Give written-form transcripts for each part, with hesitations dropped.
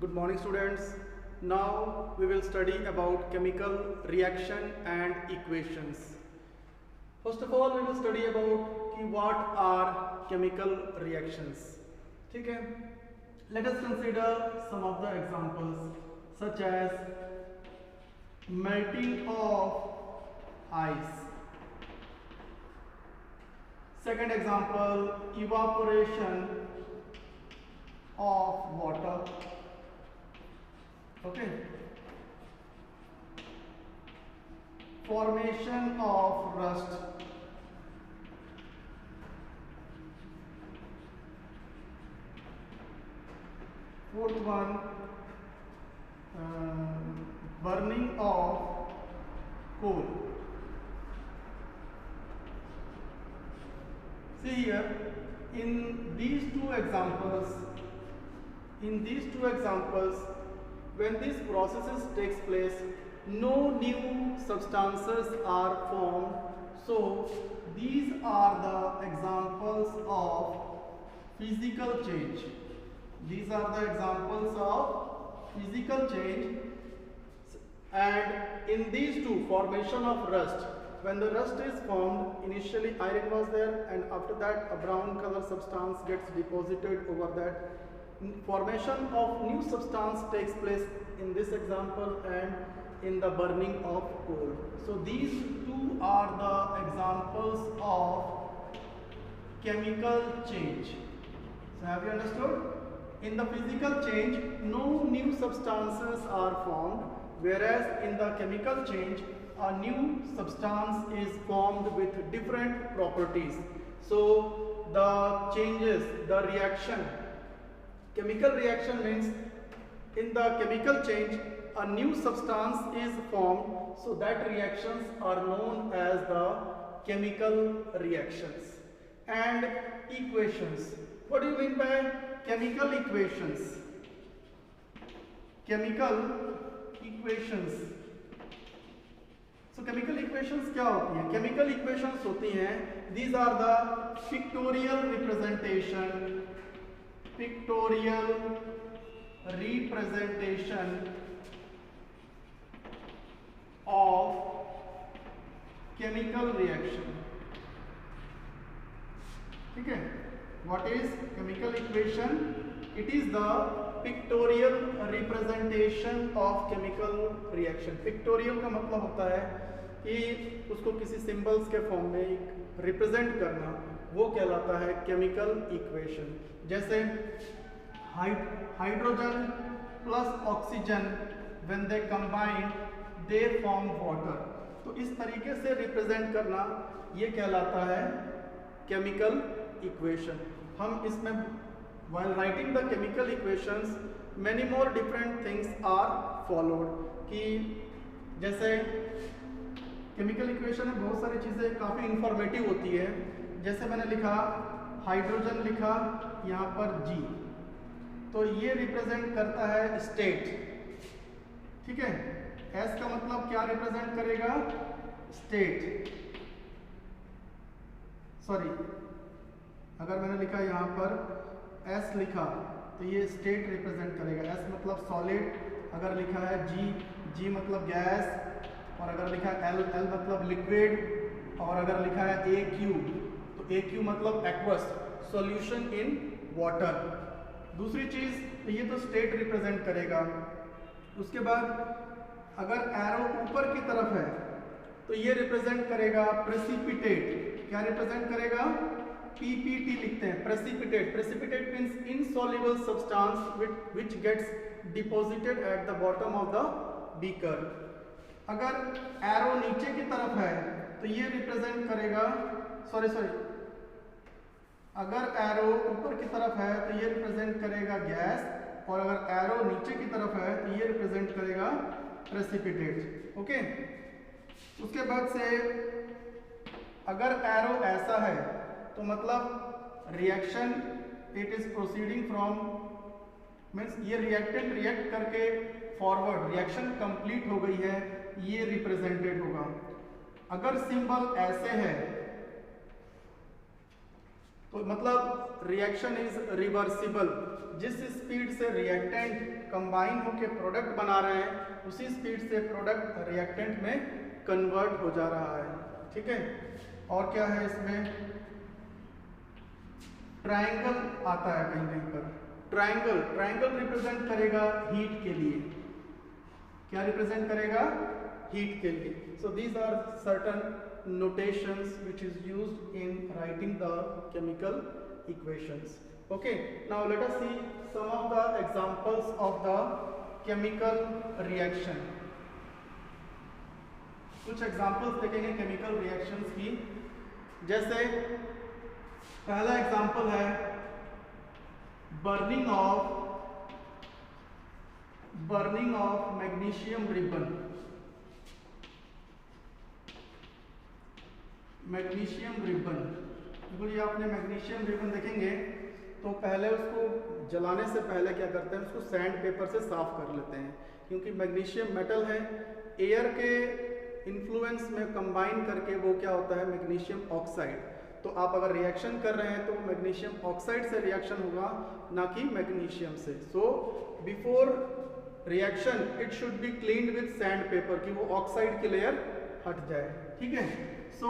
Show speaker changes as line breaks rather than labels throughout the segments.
Good morning, students. Now we will study about chemical reaction and equations. First of all, we will study about what are chemical reactions. ठीक है? Let us consider some of the examples such as melting of ice. Second example, evaporation of water. Okay. Formation of rust. Fourth one, burning of coal. See here, in these two examples, when these processes takes place, no new substances are formed. So these are the examples of physical change. These are the examples of physical change. And in these two, formation of rust, when the rust is formed, initially iron was there, and after that a brown color substance gets deposited over that. Formation of new substance takes place in this example and in the burning of coal. So these two are the examples of chemical change. So have you understood? In the physical change, no new substances are formed, whereas in the chemical change, a new substance is formed with different properties. So the changes, the reaction, chemical reaction means in the chemical change a new substance is formed, so that reactions are known as the chemical reactions. And equations. What do you mean by chemical equations? Chemical equations. So chemical equations क्या होती हैं? Chemical equations होती हैं, these are the pictorial representation of chemical reaction. ठीक है? What is chemical equation? It is the pictorial representation of chemical reaction. Pictorial का मतलब होता है कि उसको किसी सिंबल्स के फॉर्म में रिप्रेजेंट करना, वो कहलाता है केमिकल इक्वेशन. जैसे hydrogen plus oxygen when they combine they form water. तो इस तरीके से रिप्रेजेंट करना ये कहलाता है केमिकल इक्वेशन. हम इसमें while writing the chemical equations many more different things are followed. कि जैसे केमिकल इक्वेशन में बहुत सारी चीज़ें काफ़ी इंफॉर्मेटिव होती है. जैसे मैंने लिखा हाइड्रोजन, लिखा यहाँ पर G, तो ये रिप्रेजेंट करता है स्टेट. ठीक है? S का मतलब क्या रिप्रेजेंट करेगा? स्टेट. सॉरी, अगर मैंने लिखा यहाँ पर S लिखा तो ये स्टेट रिप्रेजेंट करेगा. S मतलब सॉलिड. अगर लिखा है G मतलब गैस. और अगर लिखा है L मतलब लिक्विड. और अगर लिखा है AQ तो AQ मतलब एक्वस, सॉल्यूशन इन वाटर. दूसरी चीज, ये तो स्टेट रिप्रेजेंट करेगा. उसके बाद अगर एरो ऊपर की तरफ है तो ये रिप्रेजेंट करेगा प्रेसिपिटेट. क्या रिप्रेजेंट करेगा? PPT लिखते हैं, precipitate. Precipitate means insoluble substance which gets deposited at the bottom of the beaker. अगर एरो नीचे की तरफ है तो ये रिप्रेजेंट करेगा, अगर एरो ऊपर की तरफ है तो ये रिप्रेजेंट करेगा गैस. और अगर एरो नीचे की तरफ है तो ये रिप्रेजेंट करेगा प्रेसिपिटेट. ओके. उसके बाद से अगर एरो ऐसा है तो मतलब reaction it is proceeding from, means ये रिएक्टेंट रिएक्ट करके फॉरवर्ड, रिएक्शन कंप्लीट हो गई है, ये रिप्रेजेंटेड होगा. अगर सिंबल ऐसे है तो मतलब रिएक्शन इज रिवर्सिबल। जिस स्पीड से रिएक्टेंट कंबाइन होकर प्रोडक्ट बना रहे हैं उसी स्पीड से प्रोडक्ट रिएक्टेंट में कन्वर्ट हो जा रहा है। ठीक है, और क्या है इसमें, ट्रायंगल आता है कहीं कहीं पर। ट्रायंगल रिप्रेजेंट करेगा हीट के लिए। क्या रिप्रेजेंट करेगा, हीट के लिए। So these are certain notations which is used in writing the chemical equations. Okay, now let us see some of the examples of the chemical reaction. कुछ examples देखेंगे chemical reactions की। जैसे पहला example है burning of magnesium ribbon. Magnesium ribbon, देखो ये आपने magnesium ribbon देखेंगे तो पहले उसको जलाने से पहले क्या करते हैं, उसको सैंड पेपर से साफ कर लेते हैं, क्योंकि मैग्नीशियम मेटल है, एयर के इन्फ्लुएंस में कंबाइन करके वो क्या होता है, मैग्नीशियम ऑक्साइड। तो आप अगर रिएक्शन कर रहे हैं तो मैग्नीशियम ऑक्साइड से रिएक्शन होगा, ना कि मैग्नीशियम से। So before reaction it should be cleaned with sand paper, कि वो ऑक्साइड की लेयर हट जाए। ठीक है, सो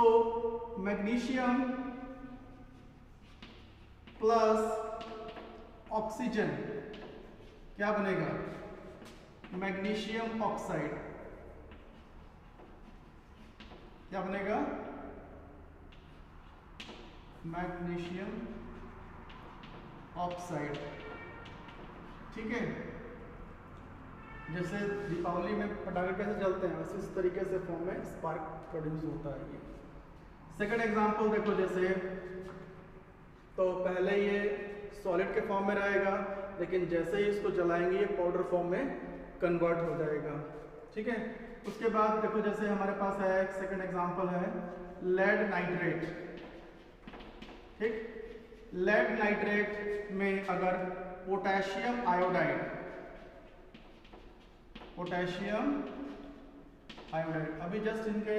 मैग्नीशियम प्लस ऑक्सीजन क्या बनेगा, मैग्नीशियम ऑक्साइड। क्या बनेगा, मैग्नीशियम ऑक्साइड। ठीक है, जैसे दीपावली में पटाखे कैसे जलते हैं वैसे इस तरीके से फॉर्म में स्पार्क प्रोड्यूस होता है ये। सेकंड एग्जांपल देखो, जैसे तो पहले ये सॉलिड के फॉर्म में रहेगा, लेकिन जैसे ही इसको जलाएंगे ये पाउडर फॉर्म में कन्वर्ट हो जाएगा। ठीक है, उसके बाद देखो जैसे हमारे पास है एक सेकंड एग्जांपल है लेड नाइट्रेट। ठीक, लेड नाइट्रेट में अगर पोटेशियम आयोडाइड, अभी जस्ट इनके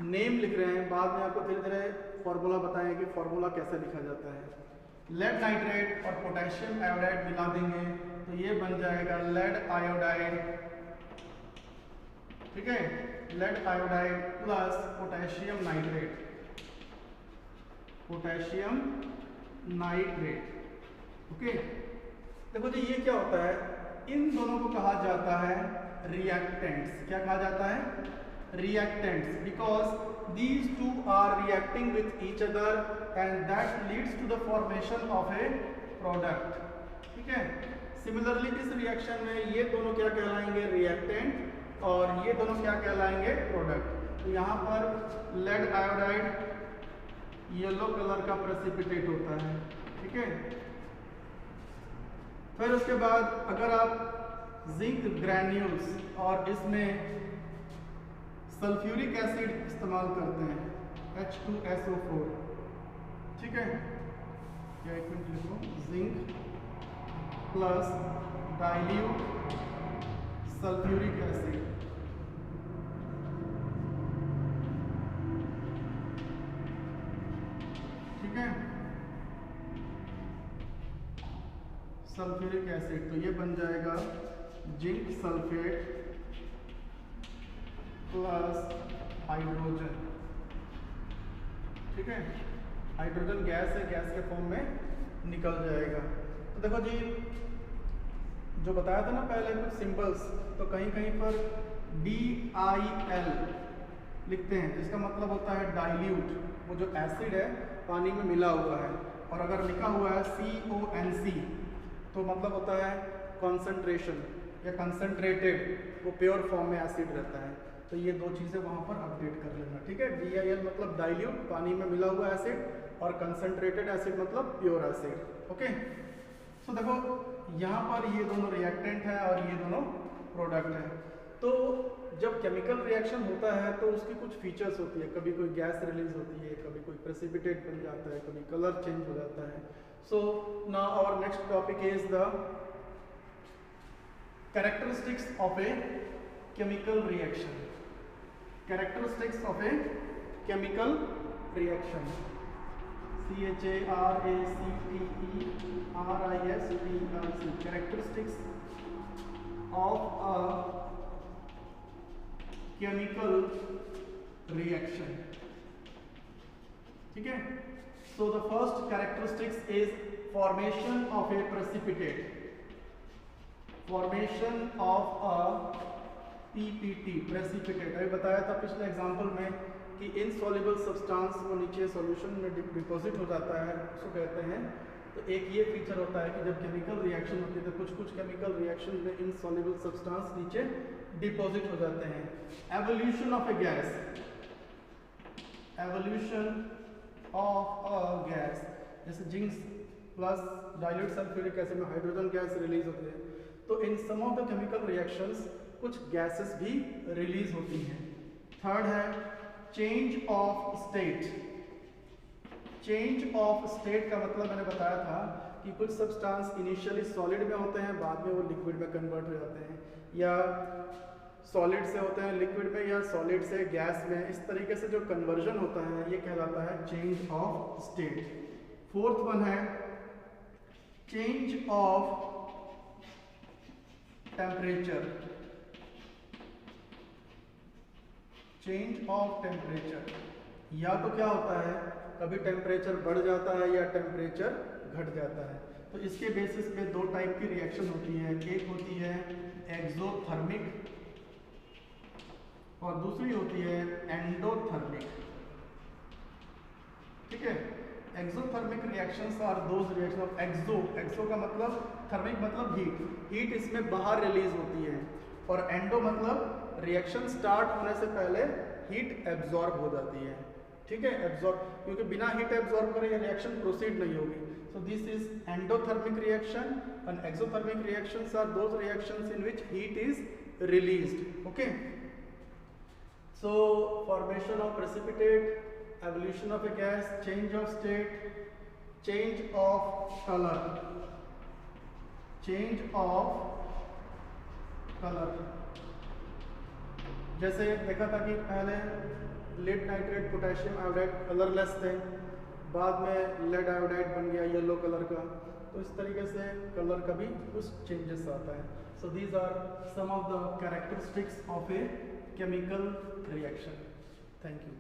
नेम लिख रहे हैं, बाद में आपको धीरे धीरे फॉर्मूला बताएंगे कि फॉर्मूला कैसे लिखा जाता है। लेड नाइट्रेट और पोटेशियम आयोडाइड मिला देंगे तो ये बन जाएगा लेड आयोडाइड। ठीक है, lead iodide plus potassium nitrate. Okay, देखो जी ये क्या होता है, इन दोनों को कहा जाता है रिएक्टेंट्स। क्या कहा जाता है, reactants, because these two are reacting with each other and that leads to the formation of a product. ठीक है, सिमिलरली इस रिएक्शन में ये दोनों क्या कहलाएंगे, रिएक्टेंट, और ये दोनों क्या कहलाएंगे, प्रोडक्ट। तो यहाँ पर लेड आयोडाइड येलो कलर का प्रेसिपिटेट होता है। ठीक है, फिर उसके बाद अगर आप जिंक ग्रैन्यूल्स और इसमें सल्फ्यूरिक एसिड इस्तेमाल करते हैं, H2SO4। ठीक है, या एक मिनट लिखो, zinc plus dilute sulphuric acid. ठीक है, सल्फ्यूरिक एसिड, तो ये बन जाएगा जिंक सल्फेट प्लस हाइड्रोजन। ठीक है, हाइड्रोजन गैस है, गैस के फॉर्म में निकल जाएगा। तो देखो जी जो बताया था ना पहले कुछ सिंबल्स, तो कहीं कहीं पर DIL लिखते हैं, जिसका मतलब होता है डाइल्यूट, वो जो एसिड है पानी में मिला हुआ है, और अगर लिखा हुआ है CONC तो मतलब होता है कॉन्सेंट्रेशन या कंसनट्रेटेड, वो प्योर फॉर्म में एसिड रहता है। तो ये दो चीज़ें वहाँ पर अपडेट कर लेना। ठीक है, DIL मतलब डाइल्यूट, पानी में मिला हुआ एसिड, और कंसनट्रेटेड एसिड मतलब प्योर एसिड। ओके, सो देखो यहाँ पर ये दोनों रिएक्टेंट है और ये दोनों प्रोडक्ट है। तो जब केमिकल रिएक्शन होता है तो उसकी कुछ फीचर्स होती है, कभी कोई गैस रिलीज होती है, कभी कोई प्रेसिपिटेट बन जाता है, कभी कलर चेंज हो जाता है। So now our next topic is the characteristics of a chemical reaction. Characteristics of a chemical reaction. characteristics, characteristics of a chemical reaction. ठीक है, so the first characteristics is formation of a precipitate. Formation of a PPT, precipitate. अभी बताया था पिछले example में कि insoluble substance वो नीचे सॉल्यूशन में डिपॉजिट हो जाता है, उसको कहते हैं। तो एक ये फीचर होता है कि जब केमिकल रिएक्शन होती है तो कुछ कुछ केमिकल रिएक्शन में इनसॉल्युबल सब्सटेंस नीचे डिपॉजिट हो जाते हैं। Evolution of a gas, evolution of a gas, जैसे zinc plus dilute sulphuric acid में हाइड्रोजन गैस रिलीज होती है, तो in some of the chemical reactions कुछ गैसेस भी रिलीज होती हैं। थर्ड है change of state. Change of state का मतलब मैंने बताया था कि कुछ सब्सटेंस इनिशियली सॉलिड में होते हैं, बाद में वो लिक्विड में कन्वर्ट हो जाते हैं, या सॉलिड से होते हैं लिक्विड में, या सॉलिड से गैस में। इस तरीके से जो कन्वर्जन होता है ये कहलाता है change of state. Fourth one है change of temperature. Change of temperature, या तो क्या होता है कभी टेम्परेचर बढ़ जाता है या टेम्परेचर घट जाता है। तो इसके बेसिस पे दो टाइप की रिएक्शन होती है, एक होती है एक्सोथर्मिक और दूसरी होती है एंडोथर्मिक। ठीक है, exothermic reactions are those reaction of exo, exo का मतलब थर्मिक मतलब हीट, हीट इसमें बाहर रिलीज होती है, और एंडो मतलब रिएक्शन स्टार्ट होने से पहले हीट एब्जॉर्ब हो जाती है। ठीक है, एब्जॉर्ब, क्योंकि बिना हीट एब्जॉर्ब करे ये रिएक्शन प्रोसीड नहीं होगी। So this is endothermic reaction and exothermic reactions are those reactions in which heat is released. Okay, so formation of precipitate, evolution of a gas, change of state, change of colour, change of colour. जैसे देखा था कि पहले lead nitrate potassium iodide colourless थे, बाद में lead iodide बन गया येलो कलर का, तो इस तरीके से कलर का भी कुछ चेंजेस आता है। So these are some of the characteristics of a chemical reaction. Thank you.